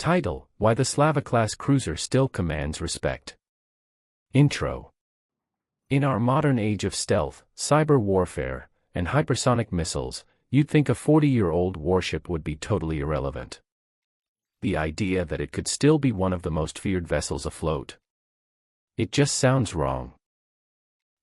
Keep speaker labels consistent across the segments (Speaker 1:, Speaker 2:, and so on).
Speaker 1: Title: Why the Slava-class cruiser still commands respect. Intro. In our modern age of stealth, cyber warfare, and hypersonic missiles, you'd think a 40-year-old warship would be totally irrelevant. The idea that it could still be one of the most feared vessels afloat. It just sounds wrong.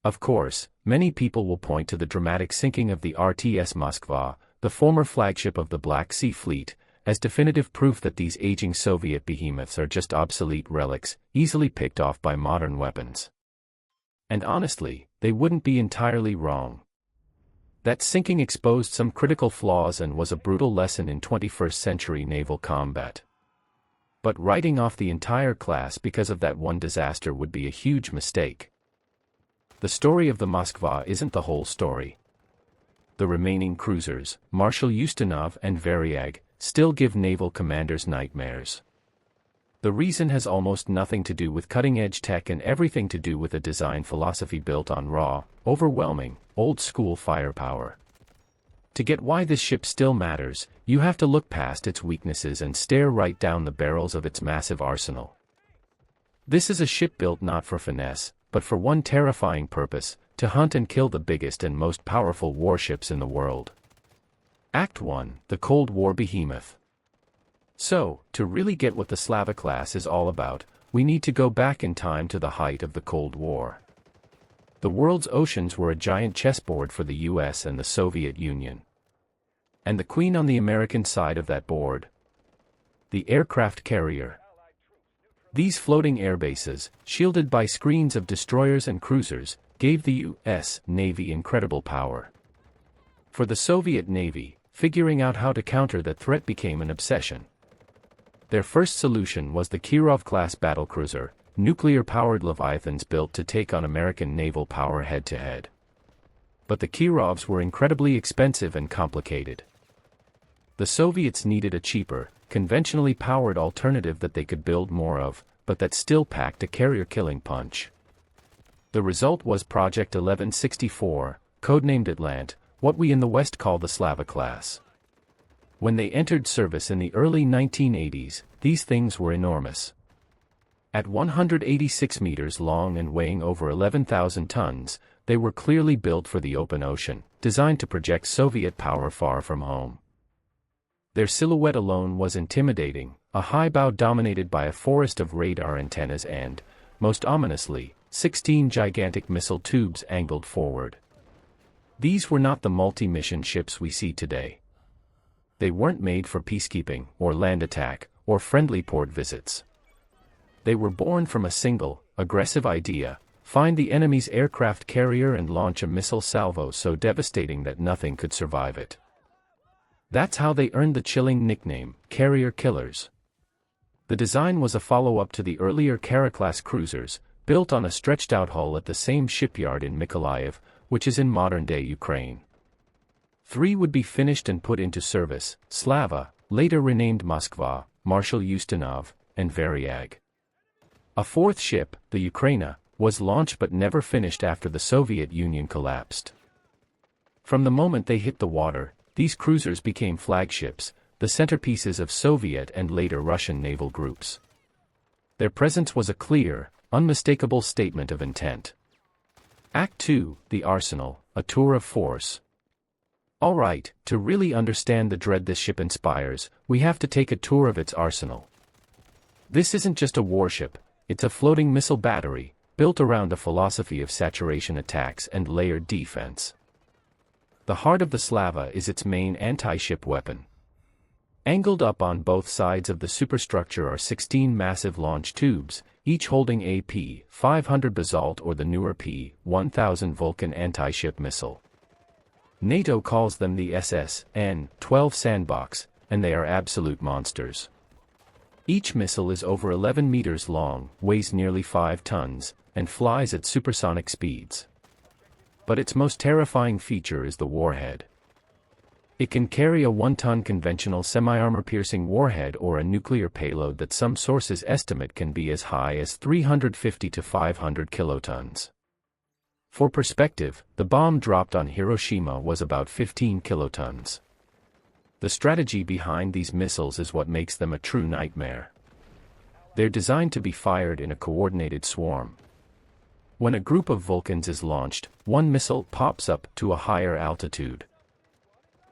Speaker 1: Of course, many people will point to the dramatic sinking of the RTS Moskva, the former flagship of the Black Sea Fleet, as definitive proof that these aging Soviet behemoths are just obsolete relics, easily picked off by modern weapons. And honestly, they wouldn't be entirely wrong. That sinking exposed some critical flaws and was a brutal lesson in 21st century naval combat. But writing off the entire class because of that one disaster would be a huge mistake. The story of the Moskva isn't the whole story. The remaining cruisers, Marshal Ustinov and Variag, still give naval commanders nightmares. The reason has almost nothing to do with cutting-edge tech and everything to do with a design philosophy built on raw, overwhelming, old-school firepower. To get why this ship still matters, you have to look past its weaknesses and stare right down the barrels of its massive arsenal. This is a ship built not for finesse, but for one terrifying purpose: to hunt and kill the biggest and most powerful warships in the world. Act 1: The Cold War Behemoth. So, to really get what the Slava class is all about, we need to go back in time to the height of the Cold War. The world's oceans were a giant chessboard for the US and the Soviet Union. And the queen on the American side of that board? The aircraft carrier. These floating airbases, shielded by screens of destroyers and cruisers, gave the US Navy incredible power. For the Soviet Navy, figuring out how to counter that threat became an obsession. Their first solution was the Kirov-class battlecruiser, nuclear-powered Leviathans built to take on American naval power head-to-head. But the Kirovs were incredibly expensive and complicated. The Soviets needed a cheaper, conventionally powered alternative that they could build more of, but that still packed a carrier-killing punch. The result was Project 1164, codenamed Atlant, what we in the West call the Slava class. When they entered service in the early 1980s, these things were enormous. At 186 meters long and weighing over 11,000 tons, they were clearly built for the open ocean, designed to project Soviet power far from home. Their silhouette alone was intimidating, a high bow dominated by a forest of radar antennas and, most ominously, 16 gigantic missile tubes angled forward. These were not the multi-mission ships we see today. They weren't made for peacekeeping, or land attack, or friendly port visits. They were born from a single, aggressive idea: find the enemy's aircraft carrier and launch a missile salvo so devastating that nothing could survive it. That's how they earned the chilling nickname, Carrier Killers. The design was a follow-up to the earlier Kara-class cruisers, built on a stretched-out hull at the same shipyard in Mykolaiv, which is in modern-day Ukraine. 3 would be finished and put into service: Slava, later renamed Moskva, Marshal Ustinov, and Variag. A 4th ship, the Ukraina, was launched but never finished after the Soviet Union collapsed. From the moment they hit the water, these cruisers became flagships, the centerpieces of Soviet and later Russian naval groups. Their presence was a clear, unmistakable statement of intent. Act 2: The Arsenal, a tour of force. Alright, to really understand the dread this ship inspires, we have to take a tour of its arsenal. This isn't just a warship, it's a floating missile battery, built around a philosophy of saturation attacks and layered defense. The heart of the Slava is its main anti-ship weapon. Angled up on both sides of the superstructure are 16 massive launch tubes, each holding a P-500 Basalt or the newer P-1000 Vulcan anti-ship missile. NATO calls them the SSN-12 Sandbox, and they are absolute monsters. Each missile is over 11 meters long, weighs nearly 5 tons, and flies at supersonic speeds. But its most terrifying feature is the warhead. It can carry a 1-ton conventional semi-armor-piercing warhead or a nuclear payload that some sources estimate can be as high as 350 to 500 kilotons. For perspective, the bomb dropped on Hiroshima was about 15 kilotons. The strategy behind these missiles is what makes them a true nightmare. They're designed to be fired in a coordinated swarm. When a group of Vulcans is launched, one missile pops up to a higher altitude.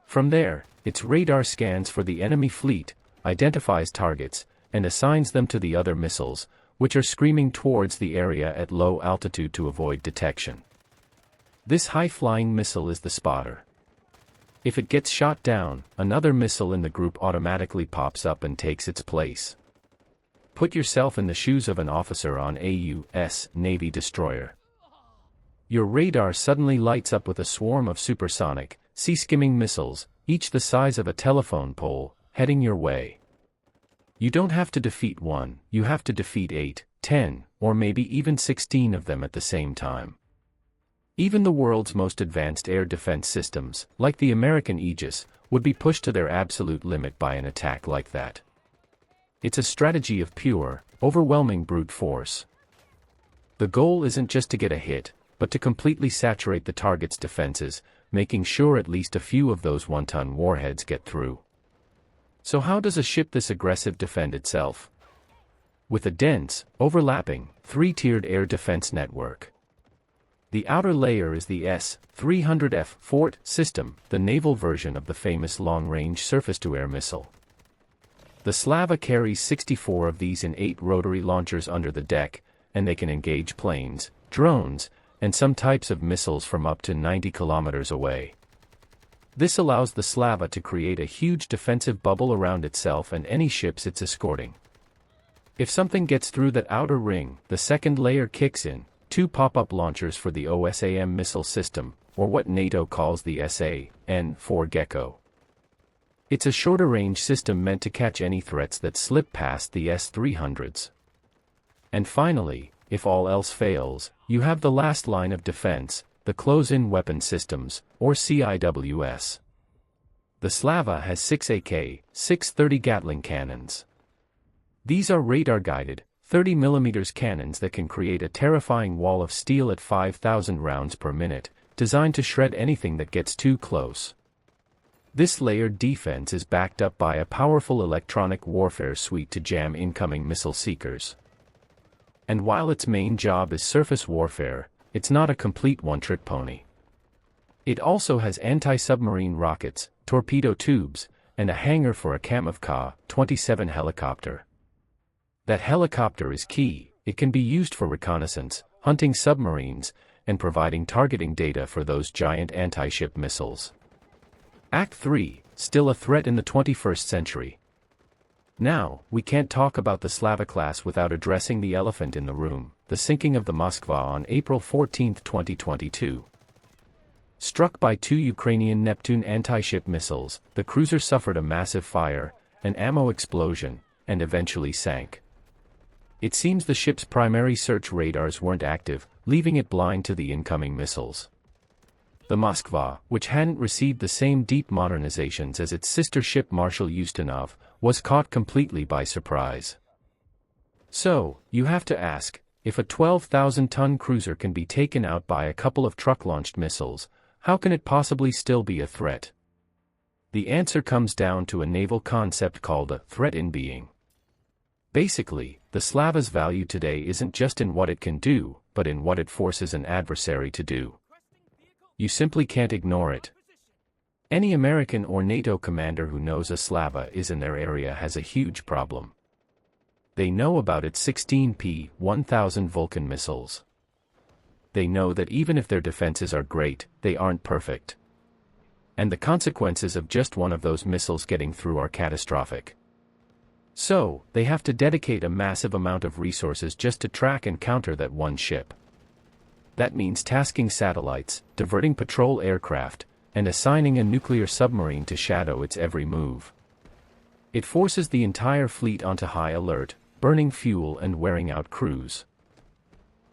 Speaker 1: From there, its radar scans for the enemy fleet, identifies targets, and assigns them to the other missiles, which are screaming towards the area at low altitude to avoid detection. This high-flying missile is the spotter. If it gets shot down, another missile in the group automatically pops up and takes its place. Put yourself in the shoes of an officer on a U.S. Navy destroyer. Your radar suddenly lights up with a swarm of supersonic, sea-skimming missiles, each the size of a telephone pole, heading your way. You don't have to defeat one, you have to defeat 8, 10, or maybe even 16 of them at the same time. Even the world's most advanced air defense systems, like the American Aegis, would be pushed to their absolute limit by an attack like that. It's a strategy of pure, overwhelming brute force. The goal isn't just to get a hit, but to completely saturate the target's defenses, making sure at least a few of those one-ton warheads get through. So how does a ship this aggressive defend itself? With a dense, overlapping, three-tiered air defense network. The outer layer is the S-300F Fort system, the naval version of the famous long-range surface-to-air missile. The Slava carries 64 of these in 8 rotary launchers under the deck, and they can engage planes, drones, and some types of missiles from up to 90 kilometers away. This allows the Slava to create a huge defensive bubble around itself and any ships it's escorting. If something gets through that outer ring, the second layer kicks in, 2 pop-up launchers for the OSAM missile system, or what NATO calls the SA-N4 Gecko. It's a shorter-range system meant to catch any threats that slip past the S-300s. And finally, if all else fails, you have the last line of defense, the close-in weapon systems, or CIWS. The Slava has 6 AK-630 Gatling cannons. These are radar-guided, 30mm cannons that can create a terrifying wall of steel at 5,000 rounds per minute, designed to shred anything that gets too close. This layered defense is backed up by a powerful electronic warfare suite to jam incoming missile seekers. And while its main job is surface warfare, it's not a complete one-trick pony. It also has anti-submarine rockets, torpedo tubes, and a hangar for a Kamov Ka-27 helicopter. That helicopter is key. It can be used for reconnaissance, hunting submarines, and providing targeting data for those giant anti-ship missiles. Act 3, still a threat in the 21st century. Now, we can't talk about the Slava class without addressing the elephant in the room, the sinking of the Moskva on April 14, 2022. Struck by 2 Ukrainian Neptune anti-ship missiles, the cruiser suffered a massive fire, an ammo explosion, and eventually sank. It seems the ship's primary search radars weren't active, leaving it blind to the incoming missiles. The Moskva, which hadn't received the same deep modernizations as its sister ship Marshal Ustinov, was caught completely by surprise. So, you have to ask, if a 12,000-ton cruiser can be taken out by a couple of truck-launched missiles, how can it possibly still be a threat? The answer comes down to a naval concept called a threat in being. Basically, the Slava's value today isn't just in what it can do, but in what it forces an adversary to do. You simply can't ignore it. Any American or NATO commander who knows a Slava is in their area has a huge problem. They know about its 16 P-1000 Vulcan missiles. They know that even if their defenses are great, they aren't perfect. And the consequences of just one of those missiles getting through are catastrophic. So, they have to dedicate a massive amount of resources just to track and counter that one ship. That means tasking satellites, diverting patrol aircraft, and assigning a nuclear submarine to shadow its every move. It forces the entire fleet onto high alert, burning fuel and wearing out crews.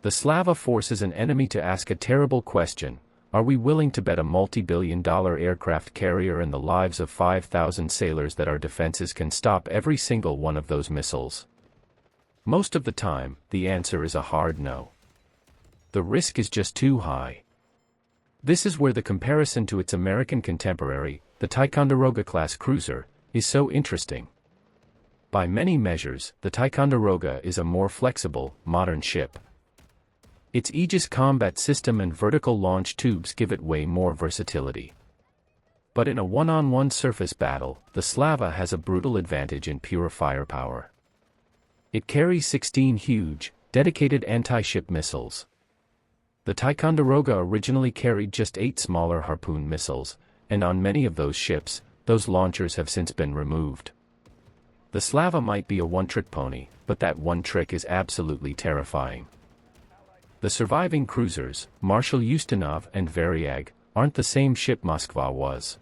Speaker 1: The Slava forces an enemy to ask a terrible question: are we willing to bet a multi-billion-dollar aircraft carrier and the lives of 5,000 sailors that our defenses can stop every single one of those missiles? Most of the time, the answer is a hard no. The risk is just too high. This is where the comparison to its American contemporary, the Ticonderoga-class cruiser, is so interesting? By many measures, the Ticonderoga is a more flexible, modern ship. Its Aegis combat system and vertical launch tubes give it way more versatility. But in a one-on-one surface battle, the Slava has a brutal advantage in pure firepower. It carries 16 huge, dedicated anti-ship missiles. The Ticonderoga originally carried just 8 smaller Harpoon missiles, and on many of those ships, those launchers have since been removed. The Slava might be a one-trick pony, but that one trick is absolutely terrifying. The surviving cruisers, Marshal Ustinov and Variag, aren't the same ship Moskva was.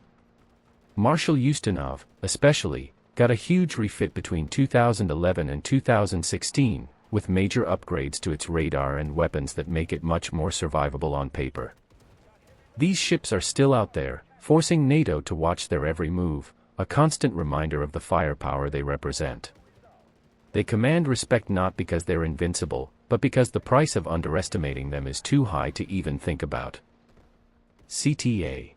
Speaker 1: Marshal Ustinov, especially, got a huge refit between 2011 and 2016, with major upgrades to its radar and weapons that make it much more survivable on paper. These ships are still out there, forcing NATO to watch their every move, a constant reminder of the firepower they represent. They command respect not because they're invincible, but because the price of underestimating them is too high to even think about. CTA.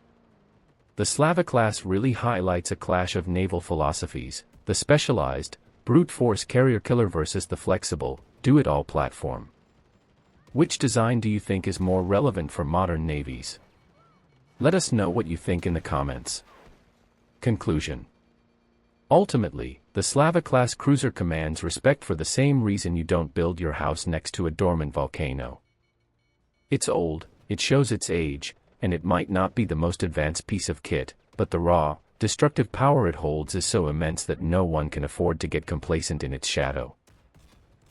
Speaker 1: The Slava class really highlights a clash of naval philosophies, the specialized, brute force carrier killer versus the flexible, do-it-all platform. Which design do you think is more relevant for modern navies? Let us know what you think in the comments. Conclusion. Ultimately, the Slava-class cruiser commands respect for the same reason you don't build your house next to a dormant volcano. It's old, it shows its age, and it might not be the most advanced piece of kit, but the raw, destructive power it holds is so immense that no one can afford to get complacent in its shadow.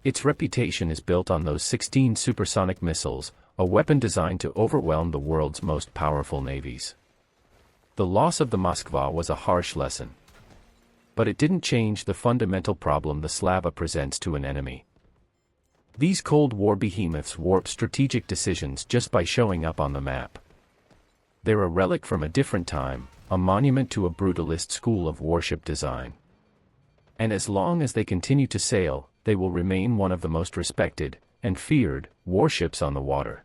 Speaker 1: Its reputation is built on those 16 supersonic missiles, a weapon designed to overwhelm the world's most powerful navies. The loss of the Moskva was a harsh lesson. But it didn't change the fundamental problem the Slava presents to an enemy. These Cold War behemoths warp strategic decisions just by showing up on the map. They're a relic from a different time, a monument to a brutalist school of warship design. And as long as they continue to sail, they will remain one of the most respected, and feared, warships on the water.